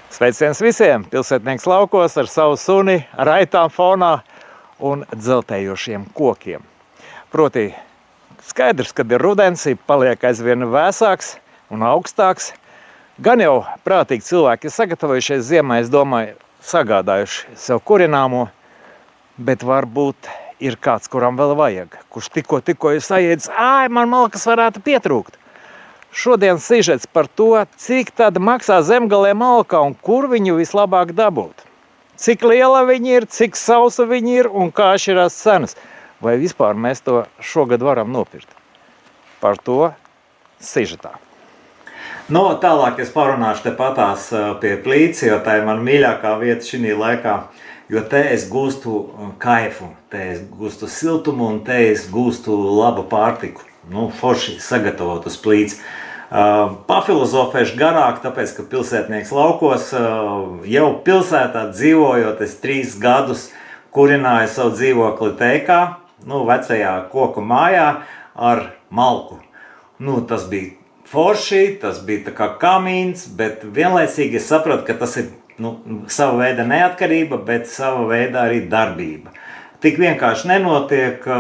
Sveiciens visiem! Pilsētnieks laukos ar savu suni, ar aitām fonā un dzeltējošiem kokiem. Proti, skaidrs, kad ir rudens, paliek aizvien vēsāks un augstāks. Gan jau prātīgi cilvēki ir sagatavojušies ziemai, es domāju, sagādājuši sev kurināmo, bet varbūt ir kāds, kuram vēl vajag, kurš tikko ir sajiedis, man malkas varētu pietrūkt. Šodien sižets par to, cik tad maksā zemgalē malka un kur viņu vislabāk dabūt. Cik liela viņi ir, cik sausa viņi ir un kā atšķirās cenas. Vai vispār mēs to šogad varam nopirkt? Par to sižetā. Tālāk es parunāšu tepatās pie plīts, jo tā ir man mīļākā vieta šī laikā. Jo te es gūstu kaifu, te es gūstu siltumu un te es gūstu labu pārtiku. Forši sagatavot uz plīts. Pafilozofēšu garāk, tāpēc, ka pilsētnieks laukos jau pilsētā dzīvojot, es 3 gadus kurināju savu dzīvokli teikā, vecajā koku mājā ar malku. Tas bija forši, tas bija tā kā kamīns, bet vienlaicīgi es sapratu, ka tas ir sava veida neatkarība, bet sava veida arī darbība. Tik vienkārši nenotiek.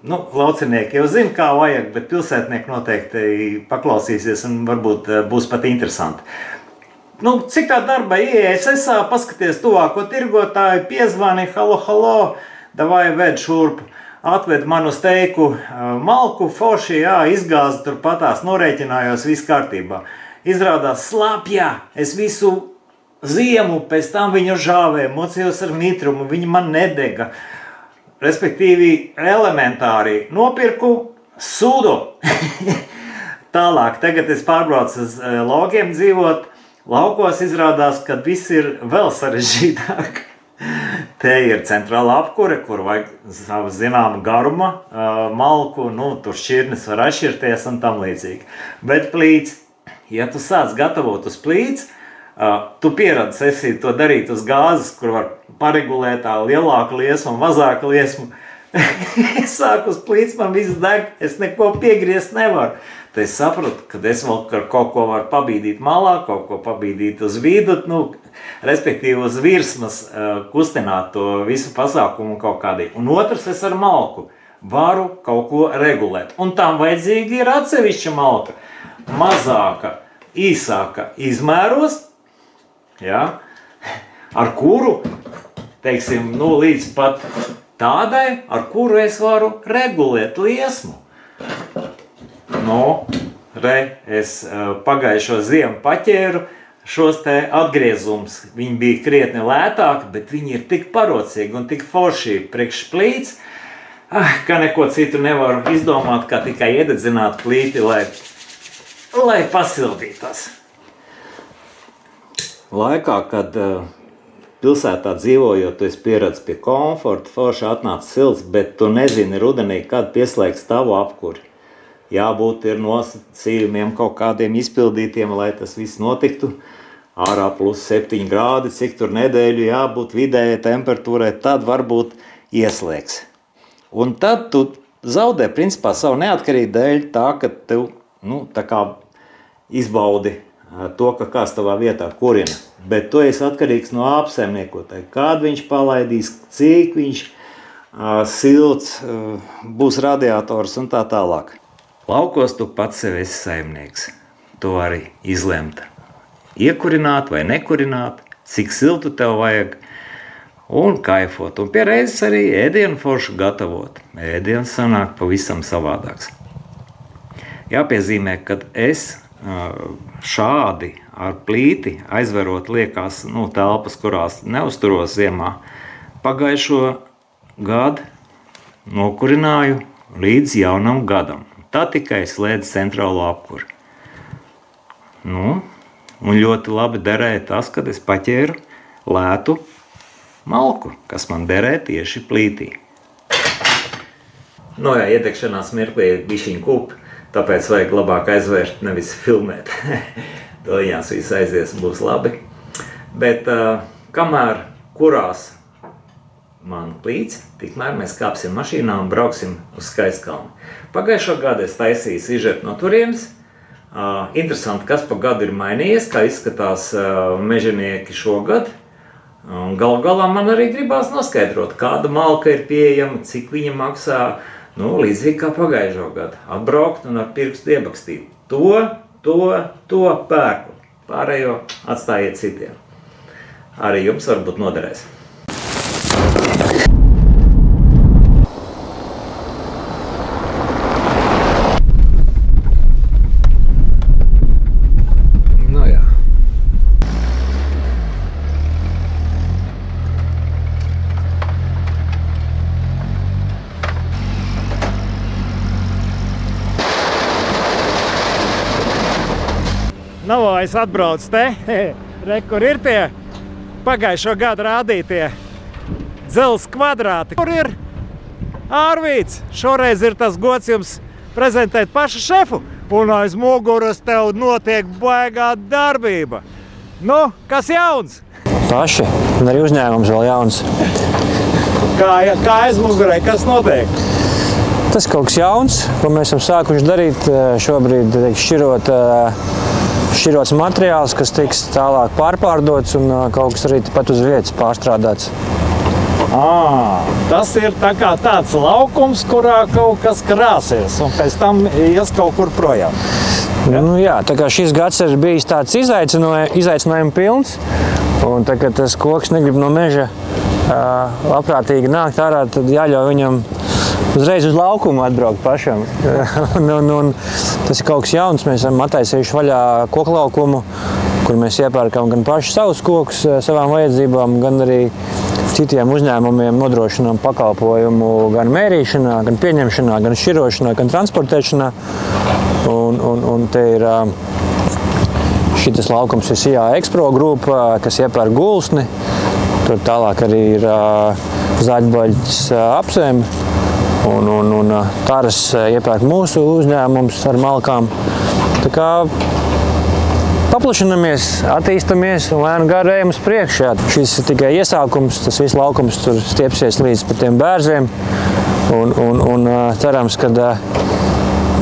Laucinieki jau zina, kā vajag, bet pilsētnieki noteikti paklausīsies un varbūt būs pat interesanti. Cik tā darba ieejas, paskaties tuvāko tirgotāju, piezvani, halo, davai ved šurpu, atved manu steiku malku, forši, izgāzi turpatās, norēķinājos, viss kārtībā. Izrādās slapjā, es visu ziemu pēc tam viņu žāvēju, mocījos ar mitrumu, viņi man nedega. Respektīvi, elementāri nopirku sudu. Tālāk, tagad es pārbraucu uz logiem dzīvot. Laukos izrādās, ka viss ir vēl sarežģītāk. Te ir centrāla apkure, kur vajag savu zināmu garuma malku, tur šķirnes var atšķirties un tam līdzīgi. Bet plīts, ja tu sāc gatavot uz plīts, tu pieradzi esi to darīt uz gāzes, kur var paregulēt tā lielāku liesmu un mazāku liesmu. Es sāku uz plīts, man viss deg, es neko piegriezt nevaru. Tad es sapratu, ka es vēl kaut ko varu pabīdīt malā, kaut ko pabīdīt uz vidu, respektīvi uz virsmas kustināt to visu pasākumu kaut kādīgi. Un otrs, es ar malku varu kaut ko regulēt. Un tam vajadzīgi ir atsevišķa malka, mazāka, īsāka izmēros, ar kuru, teiksim, līdz pat tādai, ar kuru es varu regulēt liesmu. Es pagājušo ziemu paķēru šos te atgriezums. Viņi bija krietni lētāki, bet viņi ir tik parocīgi un tik forši priekš plīts, ka neko citu nevaru izdomāt, kā tikai iededzināt plīti, lai pasildītas. Laikā, kad pilsētā dzīvojot, tu esi pieradis pie komforta, forši atnāc silts, bet tu nezini rudenī, kad pieslēgs tavu apkuri. Jābūt ir nosacījumiem kaut kādiem izpildītiem, lai tas viss notiktu. Ārā +7 grādi, cik tur nedēļu jābūt vidējai temperatūrai, tad varbūt ieslēgs. Un tad tu zaudē principā savu neatkarību dēļ tā, ka tev, tā kā izbaudi to, ka kāds tavā vietā kurina. Bet tu esi atkarīgs no apsaimniekotāja. Kādu viņš palaidīs, cik viņš silts būs radiators un tā tālāk. Laukos tu pats sev esi saimnieks. To arī izlemt. Iekurināt vai nekurināt, cik siltu tev vajag un kaifot. Un pie reizes arī ēdienu foršu gatavot. Ēdiens sanāk pavisam savādāks. Jāpiezīmē, kad es šādi ar plīti aizverot liekas telpas, kurās neusturos ziemā, pagājušo gadu nokurināju līdz jaunam gadam. Tā tikai slēdz centrālo apkuri. Un ļoti labi derēja tas, kad es paķēru lētu malku, kas man derē tieši plītī. Iedegšanās mirklī bišķiņ kup. Tāpēc vajag labāk aizvērt, nevis filmēt. To viņās viss aizies, būs labi. Bet kamēr kurās man plīts, tikmēr mēs kāpsim mašīnā un brauksim uz Skaistkalni. Pagājušo gadu es taisīju sižetu no turienes, Interesanti, kas pa gadu ir mainījies, kā izskatās mežonieki šogad. Galu galā man arī gribās noskaidrot, kāda malka ir pieejama, cik viņa maksā. Līdzīgi kā pagājušo gadu. Atbraukt un ar pirkstu iebakstīt. To pērku. Pārējo atstājiet citiem. Arī jums varbūt noderēs. Es atbraucu te, kur ir tie pagājušo gadu rādītie dzelzs kvadrāti. Kur ir Ārvīts? Šoreiz ir tas gods jums prezentēt pašu šefu. Un aiz muguras tev notiek baigā darbība. Kas jauns? Paši, un arī uzņēmums vēl jauns. Kā aiz mugurai, kas notiek? Tas kaut kas jauns, ko mēs esam sākuši darīt šobrīd, šķirots materiāls, kas tiks tālāk pārpārdots un kaut kas arī pat uz vietas pārstrādāts. Tas ir tā kā tāds laukums, kurā kaut kas krāsies un pēc tam ies kaut kur projām. Jā, tā kā šis gads ir bijis tāds izaicinājumu pilns, un tā kā tas koks negrib no meža labprātīgi nākt ārā, tad jāļauj viņam uzreiz uz laukumu atbraukt pašam. un tas ir kaut kas jauns. Mēs esam attaisījuši vaļā koklaukumu, kur mēs iepērkam gan paši savus kokus savām vajadzībām, gan arī citiem uzņēmumiem nodrošinām pakalpojumu gan mērīšanā, gan pieņemšanā, gan šķirošanā, gan transportēšanā. Un te ir šitas laukums ir SIA Expro grupa, kas iepērk gulsni. Tur tālāk arī ir zaļbaļķis apsēm. Un taras iepērk mūsu uzņēmums ar malkām. Tā kā paplašinamies, attīstamies un lēnu gāru ejam uz priekšu. Šis ir tikai iesākums, tas viss laukums tur stiepsies līdz pat tiem bērziem. Un cerams, ka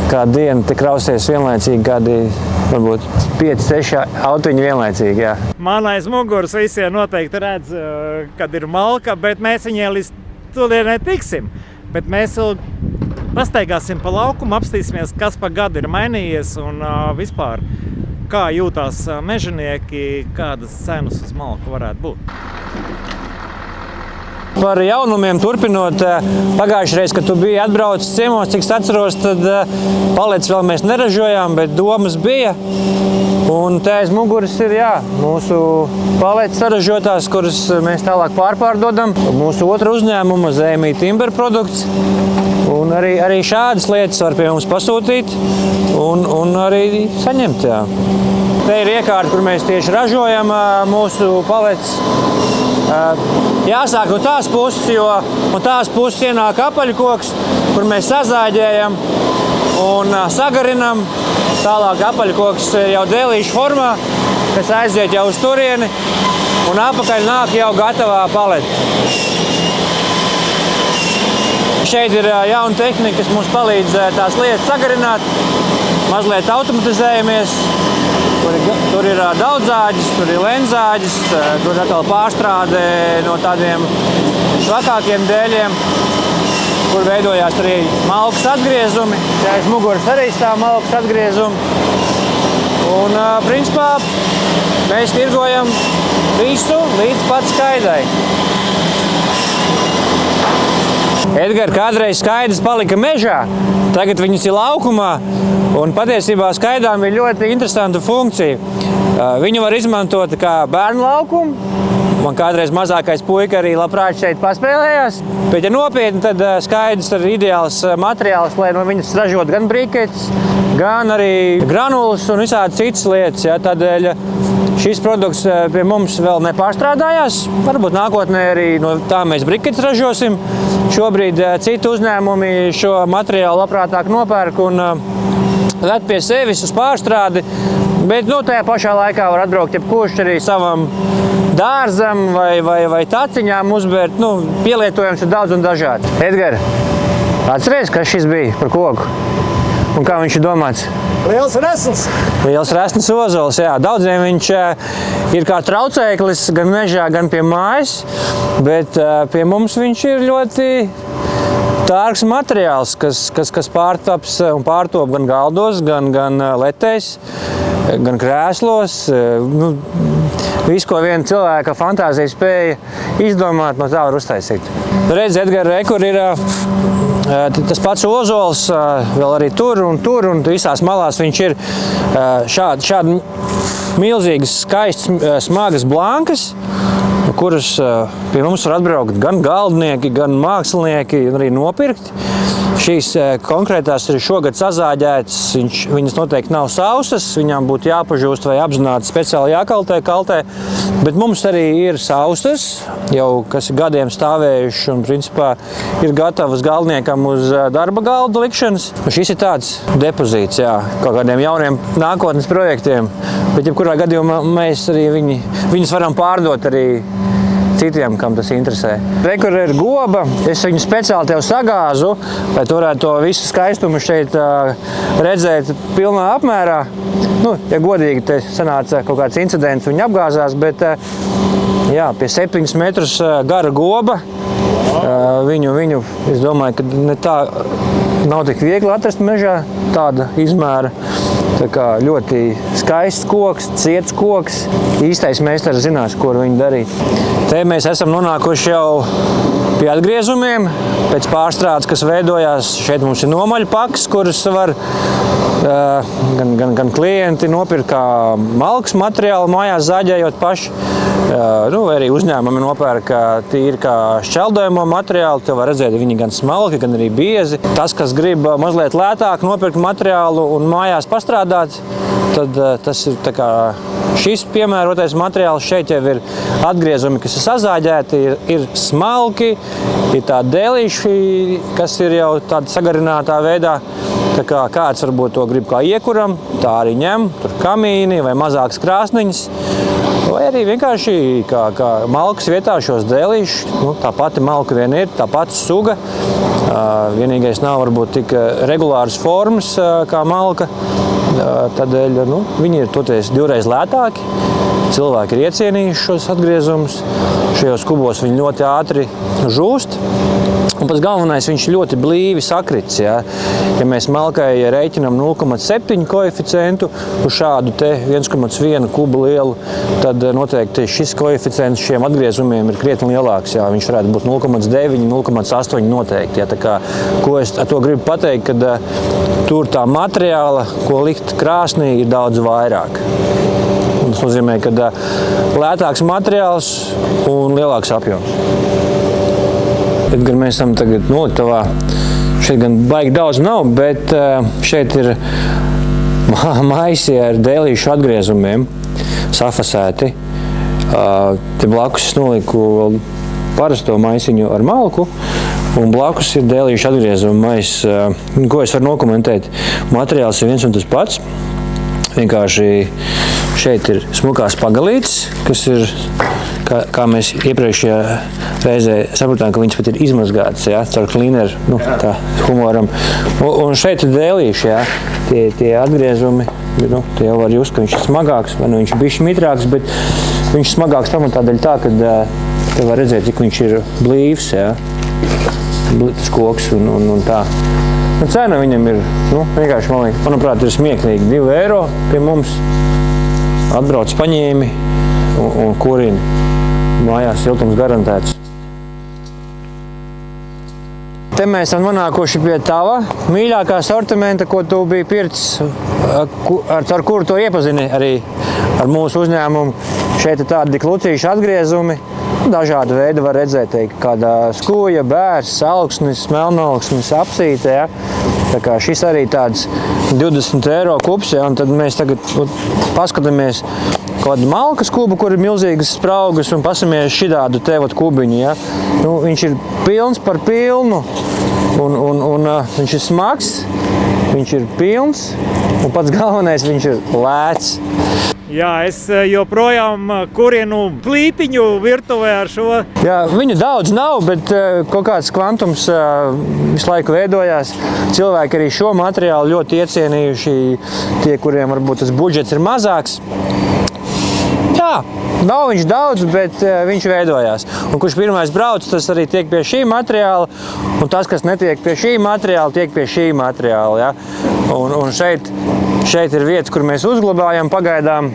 kādu dienu te krausies vienlaicīgi kādi, varbūt 5-6 autiņi vienlaicīgi. Jā. Man aiz muguras visiem noteikti redz, kad ir malka, bet mēs viņai līdz tulienai tiksim. Bet mēs vēl pastaigāsim pa laukumu, apstīsimies, kas pa gadu ir mainījies un vispār kā jūtās mežonieki, kādas cenas uz malku varētu būt. Par jaunumiem turpinot, pagājušreiz, kad tu biji atbraucis ciemos, cik es atceros, tad palets vēl mēs neražojām, bet domas bija. Un te aiz muguras ir mūsu palets saražotās, kuras mēs tālāk pārpārdodam. Mūsu otra uzņēmuma ZMI Timber produkts. Un arī šādas lietas var pie mums pasūtīt un arī saņemt. Jā. Te ir iekārta, kur mēs tieši ražojam mūsu palets. Jāsāk no tās puses, jo no tās puses ienāk apaļkoks, kur mēs sazāģējam un sagarinam. Tālāk apaļkoks jau dēlīšu formā, kas aiziet jau uz turieni, un apakaļ nāk jau gatavā paleta. Šeit ir jauna tehnika, kas mums palīdz tās lietas sagarināt, mazliet automatizējamies. Tur ir daudzāģis, tur ir lenzāģis, tur ir atkal pārstrāde no tādiem švakākiem dēļiem, kur veidojās arī malkas atgriezumi. Aiz muguras arī stāv malkas atgriezumi. Un, principā, mēs tirgojam visu līdz pat skaidai. Edgars, kādreiz skaidas palika mežā, tagad viņas ir laukumā, un patiesībā skaidām ir ļoti interesanta funkcija. Viņu var izmantot kā bērnu laukumu. Man kādreiz mazākais puika arī labprāt šeit paspēlējās. Bet, ja nopietni, tad skaidas ir ideāls materiāls, lai no viņas ražot gan briketes, gan arī granulas un visādi citas lietas. Ja? Tādēļ šis produkts pie mums vēl nepārstrādājās. Varbūt nākotnē arī no tā mēs briketes ražosim. Šobrīd citi uzņēmumi šo materiālu labprātāk nopērk un ved pie sevis uz pārstrādi. Bet tajā pašā laikā var atbraukt jebkurš arī savam dārzam vai taciņām uzbērt. Pielietojums ir daudz un dažādi. Edgars, atceries, kas šis bija par koku un kā viņš ir domāts? Liels resns! Liels resns ozols, jā. Daudziem viņš ir kā traucēklis gan mežā, gan pie mājas, bet pie mums viņš ir ļoti dārgs materiāls, kas pārtaps un pārtop gan galdos, gan letēs, gan krēslos. Visu, ko viena cilvēka fantāzija spēja izdomāt, no tā var uztaisīt. Redz, Edgar, kur ir tas pats ozols, vēl arī tur un visās malās viņš ir šādi milzīgas, skaistas, smagas blankas, kuras pie mums var atbraukt gan galdnieki, gan mākslinieki un arī nopirkt. Šīs konkrētās ir šogad sazāģētas, viņas noteikti nav sausas, viņām būtu jāpažūst vai apzināti speciāli jākaltē, bet mums arī ir sausas, jau kas ir gadiem stāvējuši un principā ir gatavas galdniekam uz darba galda likšanas. Šis ir tāds depozīts, jā, kaut kādiem jauniem nākotnes projektiem, bet jebkurā gadījumā mēs arī viņus varam pārdot arī citiem, kam tas interesē. Re, kur ir goba, es viņu speciāli tev sagāzu, lai tu varētu to visu skaistumu šeit redzēt pilnā apmērā. Ja godīgi, te sanāca kaut kāds incidents, viņi apgāzās, bet jā, pie 7 metrus gara goba. Viņu, es domāju, ka ne tā nav tik viegli atrast mežā tāda izmēra. Tā kā ļoti skaists koks, ciets koks. Īstais meistars zinās, ko ar viņu darīt. Te mēs esam nonākuši jau pie atgriezumiem. Pēc pārstrādes, kas veidojās, šeit mums ir nomaļpaks, kuras var gan klienti nopirkt kā malkas materiālu mājās zāģējot paši. Vai arī uzņēmumi nopērk tīri kā šķeldējumu materiālu. Te var redzēt, viņi gan smalki, gan arī biezi. Tas, kas grib mazliet lētāk nopirkt materiālu un mājās pastrādāt, tad tas ir tā kā šis piemērotais materiāls. Šeit jau ir atgriezumi, kas ir sazāģēti, ir smalki, ir tādi dēlīši, kas ir jau tāda sagarinātā veidā. Tā kā kāds varbūt to grib kā iekuram, tā arī ņem, tur kamīni vai mazākas krāsniņas. Vai arī vienkārši kā malkas vietā šos dēlīšus. Tā pati malka vien ir, tā pati suga. Vienīgais nav varbūt tik regulāras formas kā malka. Tādēļ viņi ir toties 2 reizes lētāki. Cilvēki ir iecienījuši šos atgriezumus. Šajos kubos viņi ļoti ātri žūst. Un pats galvenais, viņš ļoti blīvi sakrits. Ja mēs malkai rēķinam 0,7 koeficientu uz šādu te 1,1 kubu lielu, tad noteikti šis koeficients šiem atgriezumiem ir krietni lielāks. Ja viņš varētu būt 0,9, 0,8 noteikti. Ja tā kā, ko es ar to gribu pateikt, kad tur tā materiāla, ko likt krāsnī, ir daudz vairāk. Un tas nozīmē, ka lētāks materiāls un lielāks apjoms. Edgar, mēs esam tagad noliktavā. Šeit gan baigi daudz nav, bet šeit ir maisi ar dēlīšu atgriezumiem, safasēti. Te blakus es noliku vēl parasto maisiņu ar malku, un blakus ir dēlīšu atgriezumu mais. Ko es varu nokomentēt? Materiāls ir viens un tas pats. Vienkārši šeit ir smukās pagalītes, kas ir, kā mēs iepriekšējā reizē sapratām, ka viņas pat ir izmazgātas, ja, caur klīneru, tā humoram. Un šeit ir dēlīši, ja, tie atgriezumi, te jau var just, ka viņš ir smagāks, vai viņš ir bišķi mitrāks, bet viņš ir smagāks pamatādēļ tā, ka te var redzēt, cik viņš ir blīvs, ja, tas koks un tā. Cena viņam ir, vienkārši, manuprāt, ir smieklīgi 2 eiro pie mums. Atbrauc paņēmi un kurina. Mājās siltums garantēts. Te mēs esam nonākuši pie tava mīļākā sortimenta, ko tu biji pircis, ar kuru to iepazini arī ar mūsu uzņēmumu. Šeit ir tādi klucīši atgriezumi. Dažādi veidi var redzēt, kāda skuja, bērs, alksnis, melnalksnis, apsīte. Ja? Tā kā šis arī tāds 20 eiro kups, ja? Un tad mēs tagad paskatāmies kādu malkas kubu, kur ir milzīgas spraugas, un pasamies šitādu te kubiņu. Ja? Viņš ir pilns par pilnu, un viņš ir smags, viņš ir pilns, un pats galvenais, viņš ir lēts. Jā, es joprojām kurinu plītiņu virtuvē ar šo. Jā, viņu daudz nav, bet kaut kāds kvantums visu laiku veidojās. Cilvēki arī šo materiālu ļoti iecienījuši, tie, kuriem varbūt tas budžets ir mazāks. Jā, nav viņš daudz, bet viņš veidojās. Un kurš pirmais brauc, tas arī tiek pie šī materiāla, un tas, kas netiek pie šī materiāla, tiek pie šī materiāla. Ja? Un šeit ir vietas, kur mēs uzglabājam pagaidām.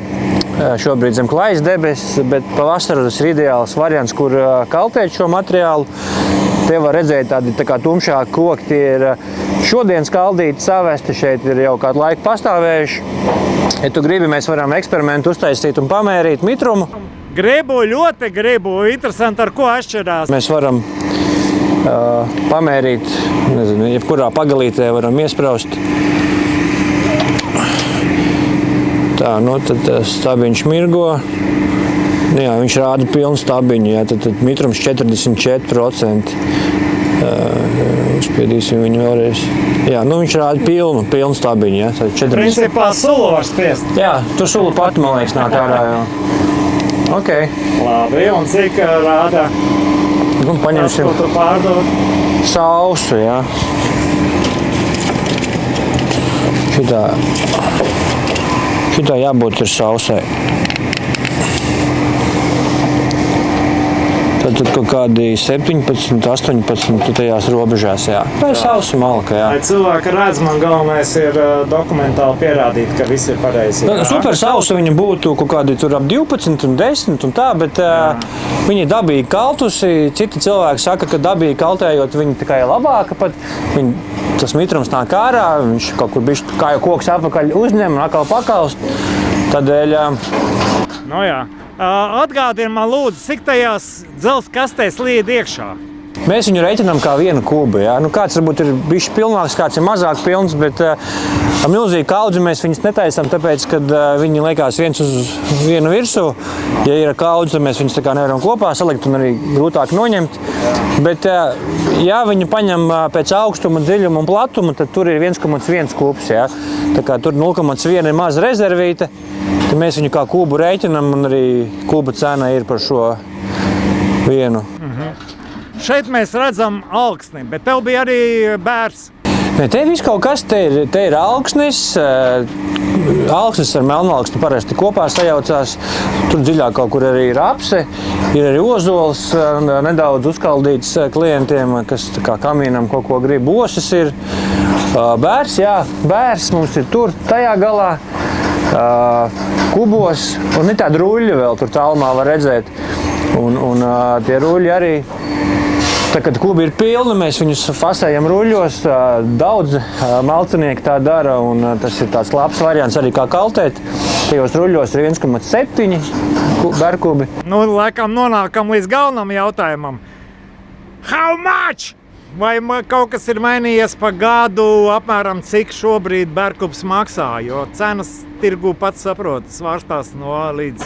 Šobrīd zem klājas debesis, bet pavasarī tas ir ideāls variants, kur kaltēt šo materiālu. Te var redzēt tādi tā kā tumšāki koki, tie ir šodien skaldīti, savesti, šeit ir jau kādu laiku pastāvējuši. Ja tu gribi, mēs varam eksperimentu uztaisīt un pamērīt mitrumu. Ļoti gribu. Interesanti, ar ko atšķirās. Mēs varam pamērīt, nezinu, jebkurā pagalītē varam iespraust. Tā, nu tad stabiņš mirgo. Jā, viņš rāda pilnu stabiņu, jā, tad mitrums 44%. Uzspiedīsim viņu vēlreiz. Jā, nu viņš rāda pilnu stabiņu, jā. Principā sulu var spiest. Jā, tu sulu pati, man liekas, nāk ārā, jā. Ok. Labi, un cik rāda Nu, paņemsim tas, ko tu pārdod? sausu, jā. Šitā jābūt ir sausai. Tad kaut kādi 17, 18 tajās robežās, jā. Tā ir sausa malka, jā. Lai cilvēki redz, man galvenais ir dokumentāli pierādīt, ka viss ir pareizi. Super sausa viņa būtu kaut kādi tur ap 12 un 10 un tā, bet viņa ir dabīgi kaltusi. Citi cilvēki saka, ka dabīgi kaltējot viņa tikai labāka pat. Tas mitrums nāk ārā, viņš kaut kur bišķi kā jau koks apakaļ uzņem un atkal pakalst. Tādēļ... Nu jā. Atgādini man lūdzu, cik tajās dzelzs kastēs lied iekšā? Mēs viņu reiķinām kā vienu kubu. Ja? Nu, kāds varbūt ir bišķi pilnāks, kāds ir mazāk pilns, bet ar milzīgu kaudzi mēs viņus netaisām, tāpēc, kad viņi liekās viens uz vienu virsū. Ja ir kaudzi, tad mēs viņus tā kā nevaram kopā salikt un arī grūtāk noņemt. Bet, ja viņi paņem pēc augstuma, dziļuma un platuma, tad tur ir 1,1 kubs. Ja? Tā kā tur 0,1 ir maza rezervīte. Tad mēs viņu kā kubu reiķinām un arī kuba cena ir par šo vienu. Šeit mēs redzam alksni, bet tev bija arī bērs. Ne, te viss kaut kas, te ir alksnis. Alksnis ar melnalksni parasti kopā sajaucās. Tur dziļāk kaut kur arī ir apse. Ir arī ozols, nedaudz uzkaldīts klientiem, kas kā kamīnam kaut ko grib. Osis ir. Bērs, jā, bērs mums ir tur, tajā galā. Kubos, un ir tāda ruļļa vēl tur tālumā var redzēt. Un tie ruļļi arī, tā, kad kubi ir pilni, mēs viņus fasējam ruļļos. Daudz malcinieki tā dara, un tas ir tāds labs variants arī kā kaltēt. Tajos ruļļos ir 1,7 bērkubi. Nu, laikam nonākam līdz galvenam jautājumam. How much? Vai kaut kas ir mainījies pa gadu, apmēram cik šobrīd bērkubs maksā? Jo cenas tirgu pats saprot, svārstās no līdz.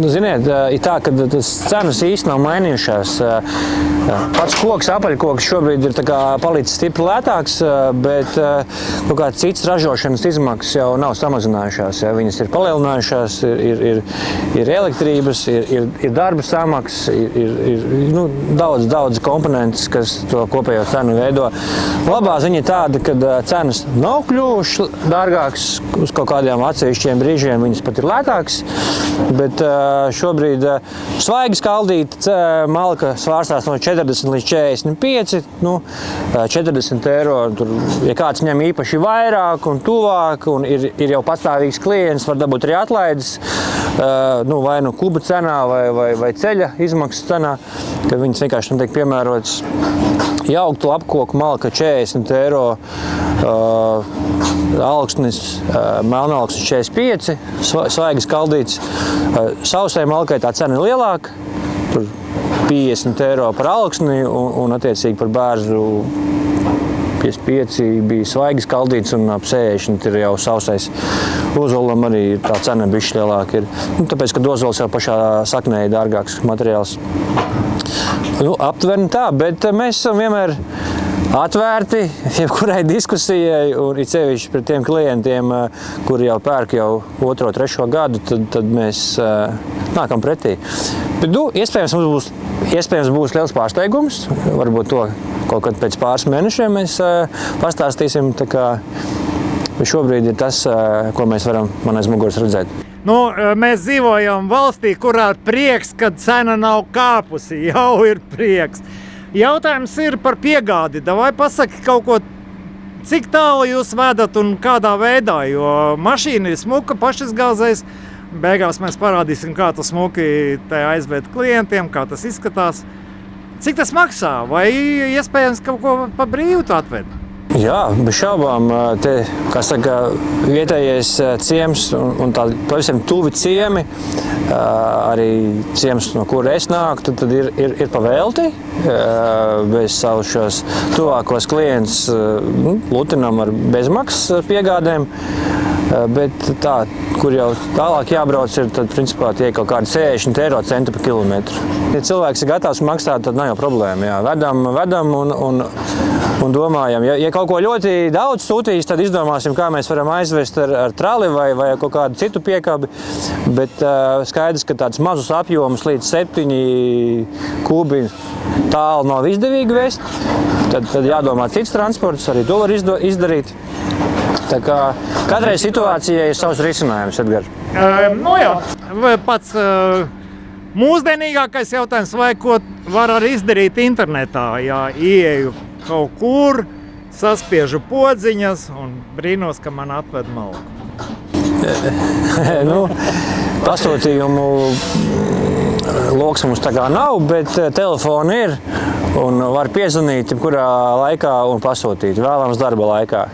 Nu, ziniet, ir tā, ka tas cenas īsti nav mainījušās. Pats koks, apaļkoks šobrīd ir palicis stipri lētāks, bet kaut kāds cits ražošanas izmaksas jau nav samazinājušās. Ja? Viņas ir palielinājušās, ir elektrības, ir darba samaksas, ir daudz komponentes, kas to kopējo cenu veido. Labā ziņa ir tāda, ka cenas nav kļuvušas dārgākas, uz kaut kādiem atsevišķiem brīžiem viņas pat ir lētākas, bet šobrīd svaigi skaldīta malka svārstās no 40 līdz 45, 40 eiro. Tur, ja kāds ņem īpaši vairāk un tuvāk, un ir jau pastāvīgs klients, var dabūt arī atlaides, vai nu kuba cenā, vai ceļa izmaksas cenā, kad viņas vienkārši tiek piemērotas. Jauktu lapkoku malka 40 eiro, alksnis, melnalksnis 45, svaigi skaldīts. Sausai malkai tā cena ir lielāka, tur 50 eiro par alksni un attiecīgi par bērzu 55 bija svaigi skaldīts un ap 60 ir jau sausais. Ozolam arī tā cena bišķi lielāka ir. Tāpēc, ka ozols jau pašā saknē ir dārgāks materiāls. Aptverni tā, bet mēs esam vienmēr atvērti jebkurai diskusijai, un it sevišķi pret tiem klientiem, kuri jau pērk jau 2., 3. gadu, tad mēs nākam pretī. Bet, iespējams būs liels pārsteigums, varbūt to kaut kad pēc pāris mēnešiem mēs pastāstīsim, tā kā šobrīd ir tas, ko mēs varam man aiz muguras redzēt. Mēs dzīvojam valstī, kurā ir prieks, kad cena nav kāpusi, jau ir prieks. Jautājums ir par piegādi. Vai pasaki kaut ko, cik tālu jūs vedat un kādā veidā, jo mašīna ir smuka, pašizgāzējs. Beigās mēs parādīsim, kā tas smuki te aizved klientiem, kā tas izskatās. Cik tas maksā? Vai iespējams kaut ko pa brīvu tu atved? Jā, bez šaubām, te, kā saka, vietējais ciems un tādi pavisam tuvi ciemi, arī ciems, no kura es nāku, tad ir pavēlti. Bez savus šos tuvākos klientus lutinām ar bezmaksas piegādēm. Bet tā, kur jau tālāk jābrauc, ir tad, principā, tie kaut kādi 60 eiro centi par kilometru. Ja cilvēks ir gatavs maksāt, tad nav jau problēma. Jā. Vedam un domājam. Ja kaut ko ļoti daudz sūtīs, tad izdomāsim, kā mēs varam aizvest ar trali vai kaut kādu citu piekabi. Bet skaidrs, ka tāds mazus apjomus līdz 7 kubi tālu nav izdevīgi vest. Tad jādomā cits transports, arī to var izdarīt. Tā kā katrai situācijai ir savs risinājums, Edgar. Jā, pats mūsdienīgākais jautājums, vai ko var arī izdarīt internetā, ja ieeju kaut kur, saspiežu podziņas un brīnos, ka man atved malku. Pasūtījumu loks mums tā kā nav, bet telefoni ir un var piezvanīt jebkurā laikā un pasūtīt vēlams darba laikā.